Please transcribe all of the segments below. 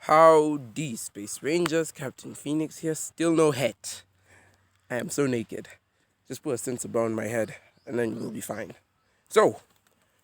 Howdy, Space Rangers, Captain Phoenix here, still no head. I am so naked. Just put a sensor bar on my head, and then you'll be fine. So,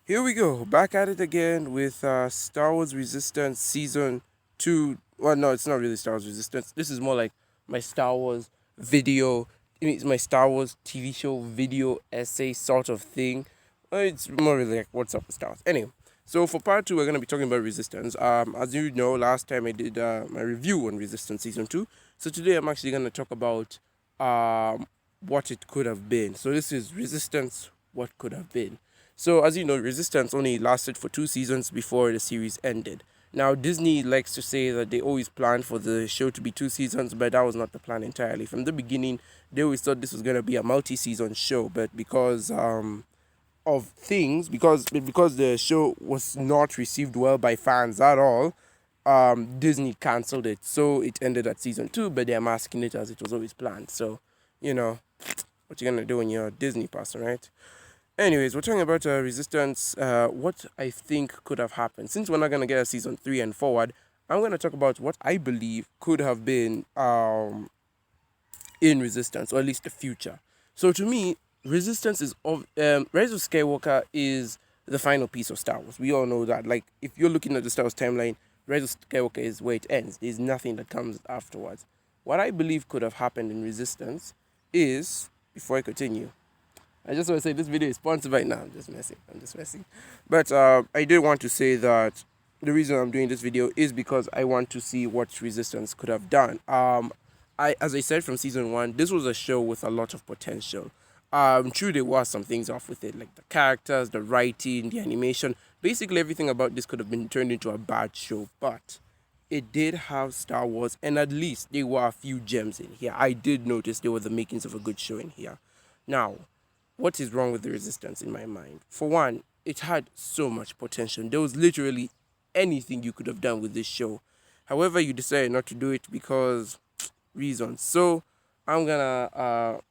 here we go, back at it again with Star Wars Resistance Season 2. Well, no, it's not really Star Wars Resistance. This is more like my Star Wars video, it's my Star Wars TV show video essay sort of thing. It's more really like what's up with Star Wars. Anyway, so for part two, we're gonna be talking about Resistance. As you know, last time I did my review on Resistance season 2. So today I'm actually gonna talk about what it could have been. So this is Resistance, what could have been. So as you know, Resistance only lasted for 2 seasons before the series ended. Now Disney likes to say that they always planned for the show to be 2 seasons, but that was not the plan entirely. From the beginning, they always thought this was gonna be a multi-season show, but because of things, because the show was not received well by fans at all, Disney cancelled it. So it ended at season 2, but they're masking it as it was always planned. So, you know, what you're gonna do when you're a Disney person, right? Anyways, we're talking about Resistance. What I think could have happened. Since we're not gonna get a season 3 and forward, I'm gonna talk about what I believe could have been in Resistance, or at least the future. So to me, Resistance is of Rise of Skywalker is the final piece of Star Wars. We all know that. Like, if you're looking at the Star Wars timeline, Rise of Skywalker is where it ends. There's nothing that comes afterwards. What I believe could have happened in Resistance is, before I continue, I just want to say this video is sponsored by. Now I'm just messing. But I did want to say that the reason I'm doing this video is because I want to see what Resistance could have done. As I said from season 1, this was a show with a lot of potential. True, there was some things off with it, like the characters, the writing, the animation. Basically, everything about this could have been turned into a bad show, but it did have Star Wars, and at least there were a few gems in here. I did notice there were the makings of a good show in here. Now, what is wrong with the Resistance in my mind? For one, it had so much potential. There was literally anything you could have done with this show. However, you decided not to do it because reasons. So I'm gonna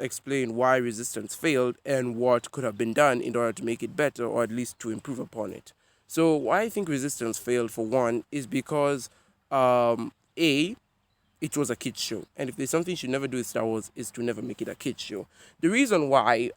explain why Resistance failed and what could have been done in order to make it better, or at least to improve upon it. So why I think Resistance failed, for one, is because a it was a kids show, and if there's something you should never do with Star Wars, is to never make it a kids show. The reason why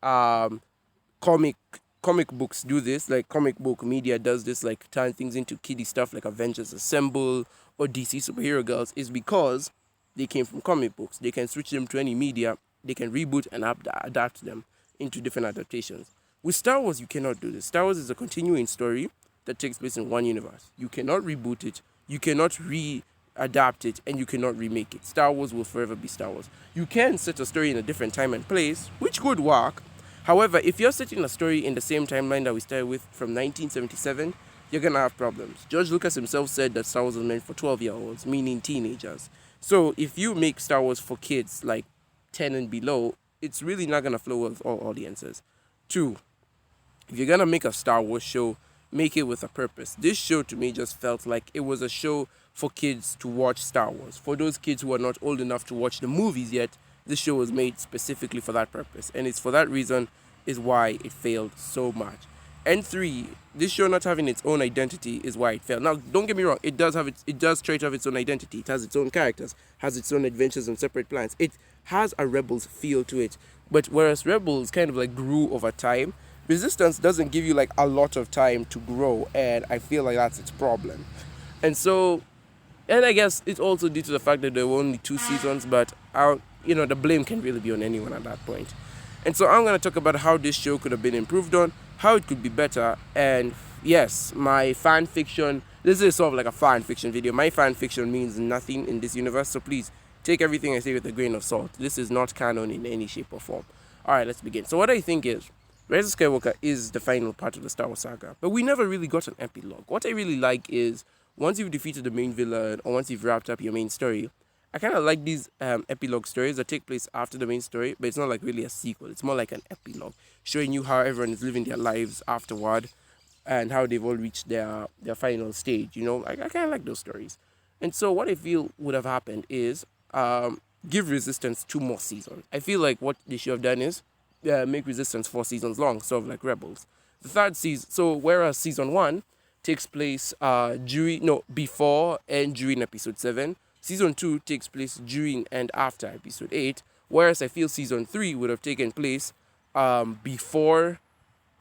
comic comic books do this, like comic book media does this, like turn things into kiddie stuff like Avengers Assemble or DC Superhero Girls, is because they came from comic books. They can switch them to any media. They can reboot and adapt them into different adaptations. With Star Wars, you cannot do this. Star Wars is a continuing story that takes place in one universe. You cannot reboot it. You cannot adapt it, and you cannot remake it. Star Wars will forever be Star Wars. You can set a story in a different time and place, which could work. However, if you're setting a story in the same timeline that we started with from 1977, you're gonna have problems. George Lucas himself said that Star Wars was meant for 12-year-olds, meaning teenagers. So if you make Star Wars for kids like 10 and below, it's really not gonna flow with all audiences. 2, if you're gonna make a Star Wars show, make it with a purpose. This show to me just felt like it was a show for kids to watch Star Wars. For those kids who are not old enough to watch the movies yet, this show was made specifically for that purpose. And it's for that reason is why it failed so much. And 3, this show not having its own identity is why it failed. Now, don't get me wrong, it does try to have its own identity. It has its own characters, has its own adventures and separate plans. It has a Rebels feel to it. But whereas Rebels kind of like grew over time, Resistance doesn't give you like a lot of time to grow, and I feel like that's its problem. And so, and I guess it's also due to the fact that there were only 2 seasons, but the blame can really be on anyone at that point. And so I'm going to talk about how this show could have been improved on, how it could be better, and yes, my fan fiction. This is sort of like a fan fiction video. My fan fiction means nothing in this universe, so please take everything I say with a grain of salt. This is not canon in any shape or form. Alright, let's begin. So what I think is, Rise of Skywalker is the final part of the Star Wars saga, but we never really got an epilogue. What I really like is, once you've defeated the main villain, or once you've wrapped up your main story, I kind of like these epilogue stories that take place after the main story, but it's not like really a sequel. It's more like an epilogue, showing you how everyone is living their lives afterward, and how they've all reached their final stage. I kind of like those stories. And so what I feel would have happened is give Resistance 2 more seasons. I feel like what they should have done is make Resistance 4 seasons long, sort of like Rebels. The third season, so whereas season 1, takes place during no before and during episode 7. Season 2 takes place during and after episode 8, whereas I feel season 3 would have taken place before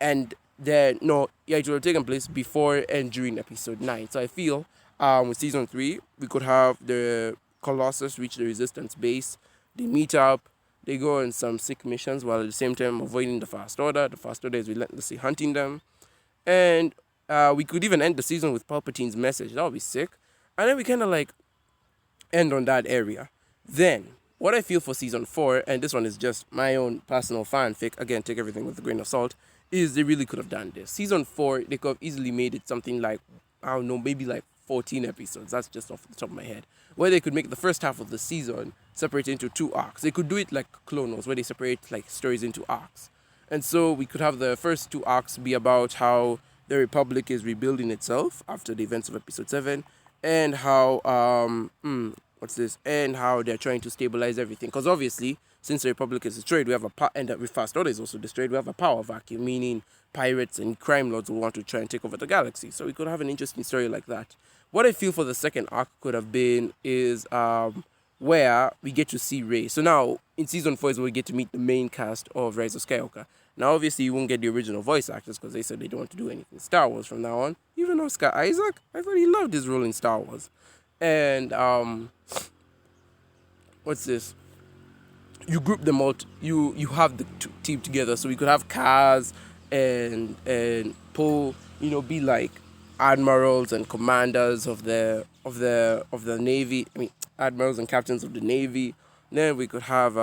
and then no, yeah, it would have taken place before and during episode 9. So I feel with season 3 we could have the Colossus reach the Resistance base, they meet up, they go on some sick missions while at the same time avoiding the First Order. The First Order is relentlessly hunting them, and we could even end the season with Palpatine's message. That would be sick. And then we kind of like end on that area. Then, what I feel for season 4, and this one is just my own personal fanfic, again, take everything with a grain of salt, is they really could have done this. Season 4, they could have easily made it something like, I don't know, maybe like 14 episodes. That's just off the top of my head. Where they could make the first half of the season separate into 2 arcs. They could do it like Clone Wars, where they separate like stories into arcs. And so we could have the first 2 arcs be about how the Republic is rebuilding itself after the events of episode 7, and how and how they're trying to stabilize everything. Because obviously, since the Republic is destroyed, we have and the First Order is also destroyed, we have a power vacuum, meaning pirates and crime lords will want to try and take over the galaxy. So we could have an interesting story like that. What I feel for the second arc could have been is where we get to see Rey. So now in season 4 is where we get to meet the main cast of Rise of Skywalker. Now obviously you won't get the original voice actors because they said they don't want to do anything Star Wars from now on. Even Oscar Isaac, I thought he loved his role in Star Wars. And what's this? You group them out. You have the team together, so we could have Kaz and Poe, be like admirals and commanders of the Navy. I mean, admirals and captains of the Navy. Then we could have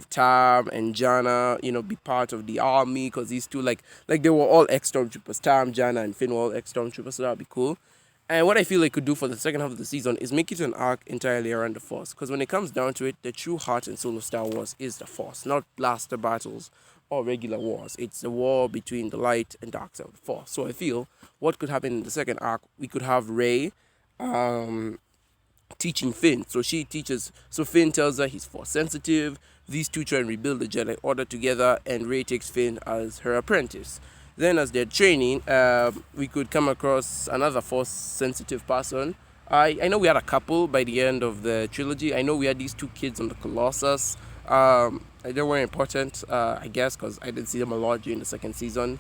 Tam and Jana, be part of the army, because these two like they were all ex-stormtroopers. Tam, Jana, and Finn were all ex-stormtroopers, so that'd be cool. And what I feel they could do for the second half of the season is make it an arc entirely around the Force. Because when it comes down to it, the true heart and soul of Star Wars is the Force, not blaster battles or regular wars. It's the war between the light and dark side of the Force. So I feel what could happen in the second arc, we could have Rey teaching Finn. So Finn tells her he's Force sensitive. These two try and rebuild the Jedi Order together, and Rey takes Finn as her apprentice. Then as they're training, we could come across another Force-sensitive person. I know we had a couple by the end of the trilogy. I know we had these 2 kids on the Colossus. They weren't important, I guess, because I didn't see them a lot during the second season.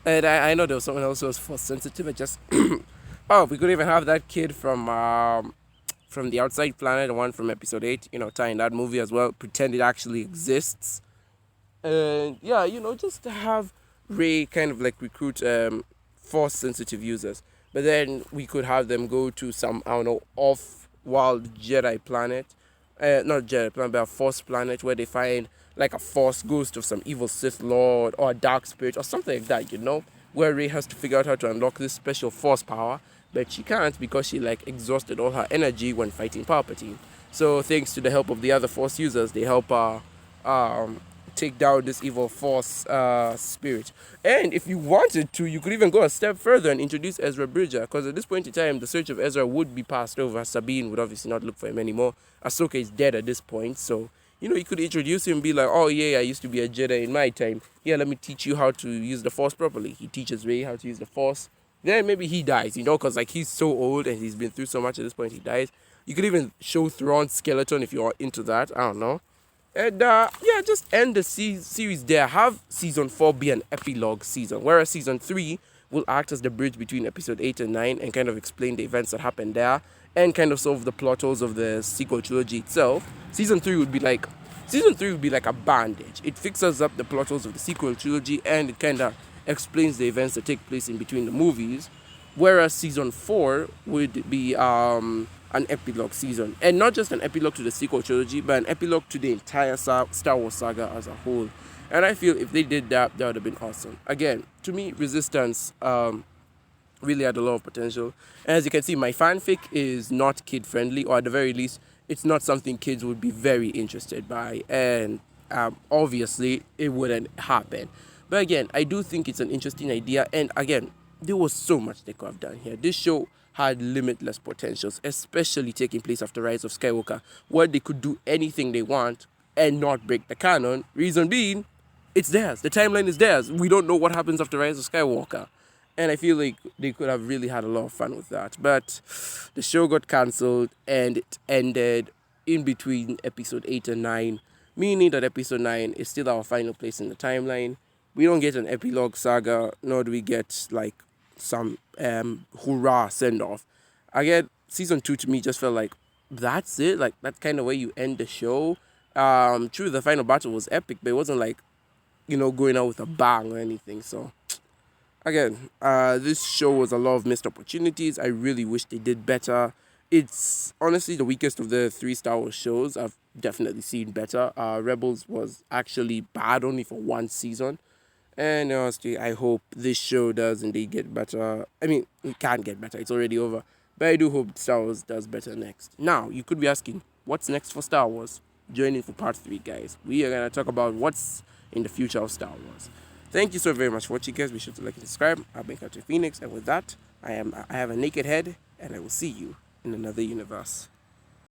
And I know there was someone else who was Force-sensitive. We could even have that kid from the Outside Planet, the one from episode 8, tying that movie as well, pretend it actually exists. And yeah, just to have Rey kind of like recruit Force sensitive users, but then we could have them go to some, I don't know, off-world Jedi planet, not Jedi planet, but a Force planet, where they find like a Force ghost of some evil Sith Lord or a dark spirit or something like that, where Rey has to figure out how to unlock this special Force power, but she can't because she like exhausted all her energy when fighting Palpatine. So thanks to the help of the other Force users, they help her take down this evil Force spirit. And if you wanted to, you could even go a step further and introduce Ezra Bridger, because at this point in time, the search of Ezra would be passed over. Sabine would obviously not look for him anymore. Ahsoka is dead at this point, so you could introduce him and be like, oh yeah, I used to be a Jedi in my time. Yeah, let me teach you how to use the Force properly. He teaches Rey how to use the Force. Then maybe he dies, because like he's so old and he's been through so much at this point, he dies. You could even show Thrawn's skeleton if you're into that. I don't know. And just end the series there. Have season 4 be an epilogue season, whereas season 3 will act as the bridge between episode 8 and 9 and kind of explain the events that happened there and kind of solve the plot holes of the sequel trilogy itself. Season 3 would be like a bandage. It fixes up the plot holes of the sequel trilogy and it kind of explains the events that take place in between the movies, whereas season 4 would be an epilogue season, and not just an epilogue to the sequel trilogy, but an epilogue to the entire Star Wars saga as a whole. And I feel if they did that, that would have been awesome. Again, to me, Resistance really had a lot of potential. And as you can see, my fanfic is not kid friendly, or at the very least, it's not something kids would be very interested by, and obviously it wouldn't happen. But again, I do think it's an interesting idea, and again, there was so much they could have done here. This show had limitless potentials, especially taking place after Rise of Skywalker, where they could do anything they want and not break the canon. Reason being, it's theirs. The timeline is theirs. We don't know what happens after Rise of Skywalker. And I feel like they could have really had a lot of fun with that. But the show got cancelled and it ended in between episode 8 and 9, meaning that episode 9 is still our final place in the timeline. We don't get an epilogue saga, nor do we get like some hurrah send off. Again, season 2 to me just felt like that's it. Like that's kind of where you end the show. True, the final battle was epic, but it wasn't like, going out with a bang or anything. So again, this show was a lot of missed opportunities. I really wish they did better. It's honestly the weakest of the three Star Wars shows. I've definitely seen better. Rebels was actually bad only for one season. And honestly, I hope this show does indeed get better. I mean, it can't get better. It's already over. But I do hope Star Wars does better next. Now, you could be asking, what's next for Star Wars? Join in for part 3, guys. We are going to talk about what's in the future of Star Wars. Thank you so very much for watching, guys. Be sure to like and subscribe. I'm Captain Phoenix. And with that, I have a naked head. And I will see you in another universe.